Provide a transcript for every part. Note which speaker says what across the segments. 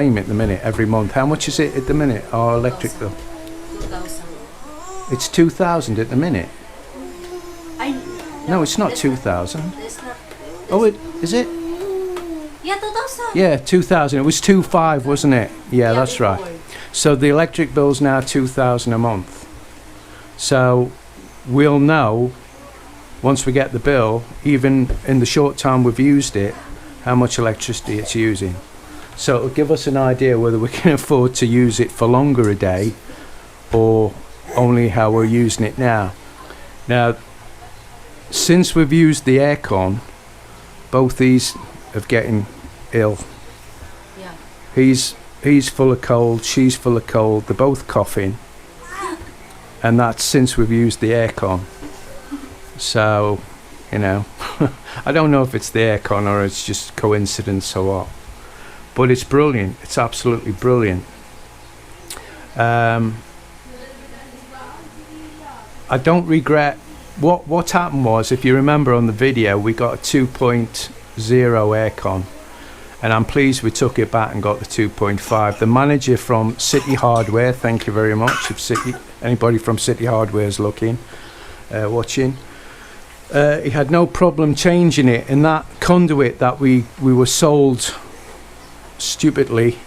Speaker 1: At the minute, every month. How much is it at the minute, our electric bill?
Speaker 2: 2,000.
Speaker 1: It's 2,000 at the minute. No, it's not
Speaker 2: it's
Speaker 1: 2,000.
Speaker 2: It's not.
Speaker 1: Oh, is it?
Speaker 2: Yeah, 2,000.
Speaker 1: Yeah, 2,000. It was 2,500, wasn't it? Yeah, that's
Speaker 2: before.
Speaker 1: right. So the electric bill's now 2,000 a month. So we'll know once we get the bill, even in the short time we've used it, how much electricity it's using. So it'll give us an idea whether we can afford to use it for longer a day or only how we're using it now. Now, since we've used the aircon, both these are getting ill.
Speaker 2: Yeah.
Speaker 1: He's full of cold, she's full of cold, they're both coughing. And that's since we've used the aircon. So, you know, I don't know if it's the aircon or it's just coincidence or what. But it's brilliant. It's absolutely brilliant. I don't regret what happened was, if you remember on the video, we got a 2.0 aircon, and I'm pleased we took it back and got the 2.5. The manager from City Hardware, thank you very much. If anybody from City Hardware is watching, he had no problem changing it. And that conduit that we were sold stupidly,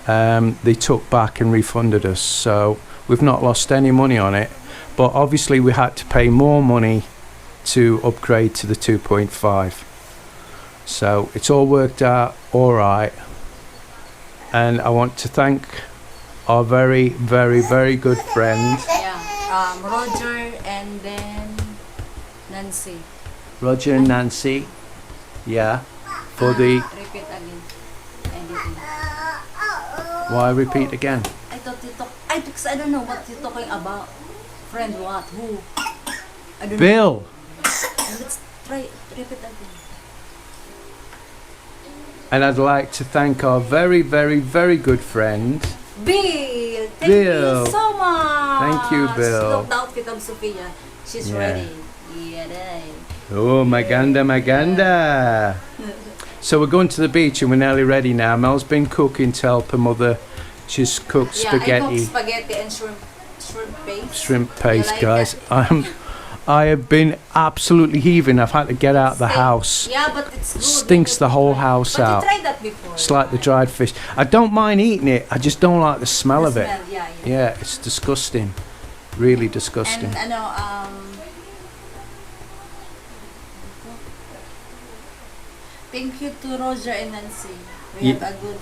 Speaker 1: they took back and refunded us, so we've not lost any money on it, but obviously we had to pay more money to upgrade to the 2.5. So it's all worked out all right, and I want to thank our very, very, very good friend
Speaker 2: Roger and then Nancy.
Speaker 1: Roger and Nancy, yeah, for the
Speaker 2: Repeat again.
Speaker 1: why repeat again?
Speaker 2: I thought you talk. Because I don't know what you're talking about. Friend, what? Who? I don't
Speaker 1: Bill.
Speaker 2: know. Let's try. Repeat again.
Speaker 1: And I'd like to thank our very, very, very good friend
Speaker 2: Bill. Thank
Speaker 1: Bill.
Speaker 2: you so much.
Speaker 1: Thank you, Bill.
Speaker 2: Look the outfit of Sophia. She's
Speaker 1: Yeah.
Speaker 2: ready. Yeah, day.
Speaker 1: Oh, Maganda. So we're going to the beach and we're nearly ready now. Mel's been cooking to help her mother. She's cooked
Speaker 2: Yeah, I
Speaker 1: spaghetti.
Speaker 2: cook spaghetti and shrimp paste.
Speaker 1: Shrimp paste,
Speaker 2: like
Speaker 1: guys. I have been absolutely heaving. I've had to get out the house.
Speaker 2: Yeah, but it's good.
Speaker 1: Stinks the whole house
Speaker 2: but
Speaker 1: out.
Speaker 2: You tried that before.
Speaker 1: It's like the dried fish. I don't mind eating it. I just don't like the smell of it.
Speaker 2: Yeah.
Speaker 1: Yeah, it's disgusting. Really disgusting.
Speaker 2: And thank you to Roger and Nancy. We have a good.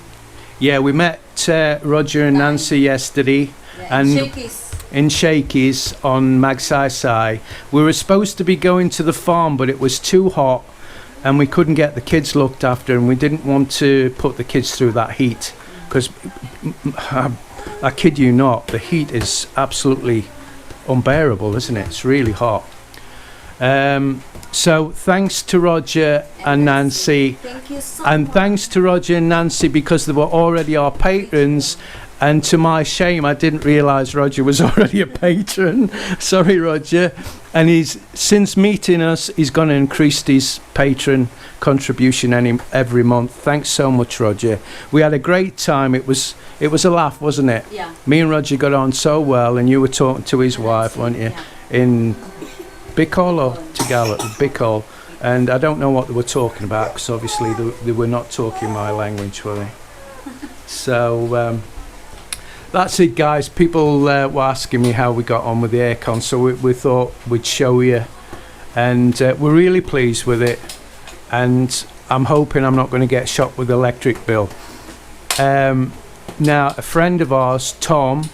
Speaker 1: Yeah, we met Roger and Nancy yesterday. And in Shakey's on Magsaysay. We were supposed to be going to the farm, but it was too hot and we couldn't get the kids looked after, and we didn't want to put the kids through that heat, because I kid you not, the heat is absolutely unbearable, isn't it? It's really hot. So thanks to Roger and Nancy.
Speaker 2: Thank you so
Speaker 1: and
Speaker 2: much.
Speaker 1: Thanks to Roger and Nancy, because they were already our patrons, and to my shame I didn't realise Roger was already a patron. Sorry, Roger. And he's, since meeting us, he's going to increase his patron contribution every month. Thanks so much, Roger. We had a great time. It was a laugh, wasn't it?
Speaker 2: Yeah.
Speaker 1: Me and Roger got on so well, and you were talking to his wife, weren't you?
Speaker 2: Yeah.
Speaker 1: In Bicol or Tagalog? Bicol. And I don't know what they were talking about, because obviously they were not talking my language, were they? So that's it, guys. People were asking me how we got on with the aircon, so we thought we'd show you, and we're really pleased with it, and I'm hoping I'm not going to get shot with the electric bill. Now, a friend of ours, Tom,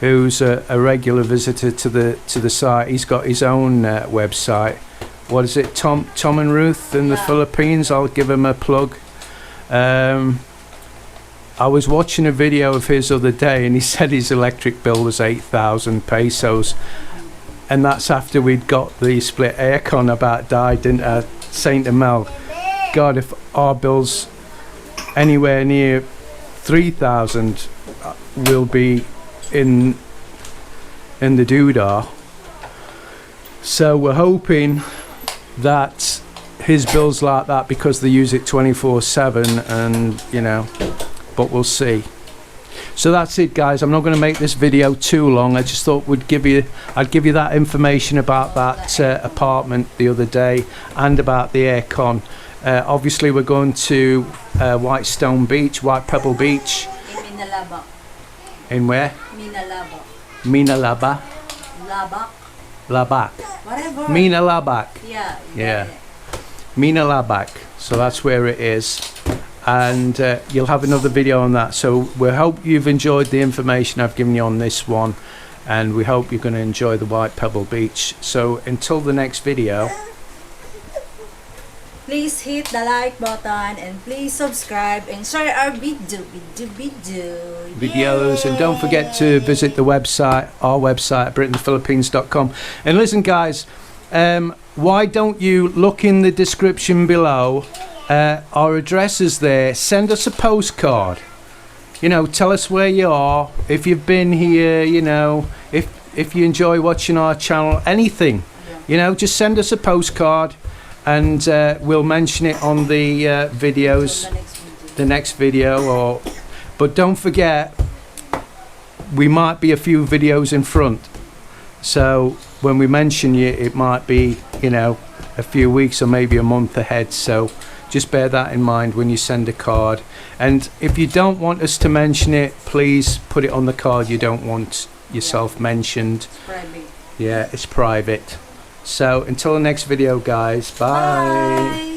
Speaker 1: who's a regular visitor to the site, he's got his own website. What is it? Tom and Ruth in the Philippines. I'll give him a plug. I was watching a video of his other day, and he said his electric bill was 8,000 pesos, and that's after we'd got the split aircon. About died, didn't I? Saint Amel. God, if our bill's anywhere near 3,000, we'll be in the doodah. So we're hoping that his bill's like that because they use it 24/7, and you know, but we'll see. So that's it, guys. I'm not going to make this video too long. I just thought I'd give you that information about that apartment the other day, and about the aircon. Obviously we're going to White Pebble Beach.
Speaker 2: In Minalaba.
Speaker 1: In where?
Speaker 2: Minalaba.
Speaker 1: Minalaba.
Speaker 2: Labak.
Speaker 1: Labak.
Speaker 2: Whatever.
Speaker 1: Minalabak.
Speaker 2: Yeah.
Speaker 1: Minalabak. So that's where it is. And you'll have another video on that. So we hope you've enjoyed the information I've given you on this one, and we hope you're going to enjoy the White Pebble Beach. So until the next video,
Speaker 2: please hit the like button and please subscribe and share our
Speaker 1: videos, and don't forget to visit our website at BritainThePhilippines.com. And listen, guys, why don't you look in the description below? Our address is there. Send us a postcard. You know, tell us where you are, if you've been here, you know, if you enjoy watching our channel, anything. You know, just send us a postcard, and we'll mention it on the videos, the next video. But don't forget, we might be a few videos in front. So when we mention you, it might be, you know, a few weeks or maybe a month ahead. So just bear that in mind when you send a card. And if you don't want us to mention it, please put it on the card you don't want yourself mentioned.
Speaker 2: It's private.
Speaker 1: Yeah, it's private. So until the next video, guys, bye.